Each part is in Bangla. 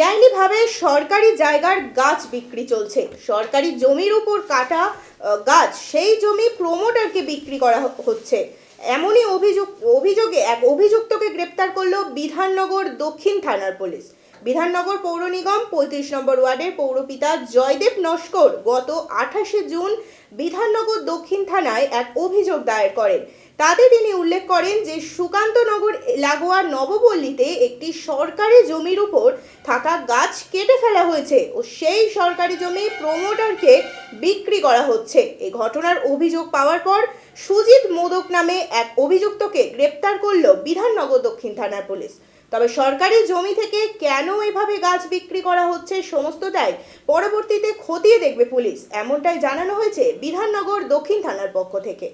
বেআইনিভাবে সরকারি জায়গার গাছ বিক্রি চলছে। সরকারি জমির উপর কাটা গাছ সেই জমি প্রমোটারকে বিক্রি করা হচ্ছে। এমনই অভিযোগে এক অভিযুক্তকে গ্রেপ্তার করল বিধাননগর দক্ষিণ থানার পুলিশ। বিধাননগর পৌর নিগম 35 নম্বর ওয়ার্ডের পৌরপিতা জয়দেব নস্কর গত 28 জুন বিধাননগর দক্ষিণ থানায় এক অভিযোগ দায়ের করেন। তাতে তিনি উল্লেখ করেন যে সুকান্তনগর লাগোয়া নবপল্লীতে একটি সরকারি জমির উপর থাকা গাছ কেটে ফেলা হয়েছে ও সেই সরকারি জমি প্রমোটারকে বিক্রি করা হচ্ছে। এই ঘটনার অভিযোগ পাওয়ার পর সুজিত মোদক নামে এক অভিযুক্তকে গ্রেপ্তার করল বিধাননগর দক্ষিণ থানার পুলিশ। তবে সরকারি জমি থেকে কেন এভাবে গাছ বিক্রি করা হচ্ছে সমস্তটাই পরবর্তীতে খতিয়ে দেখবে পুলিশ, এমনটাই জানানো হয়েছে বিধাননগর দক্ষিণ থানার পক্ষ থেকে।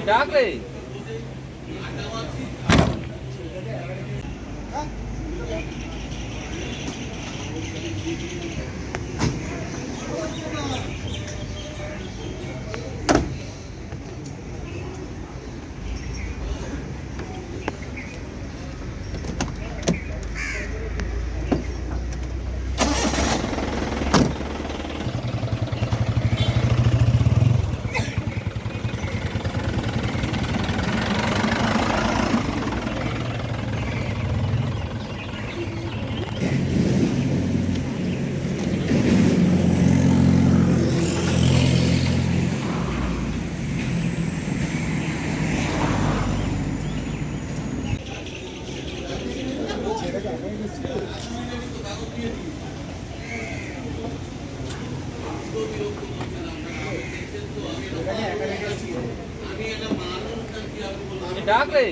ডাকলে ডাকলে।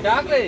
ডাকলে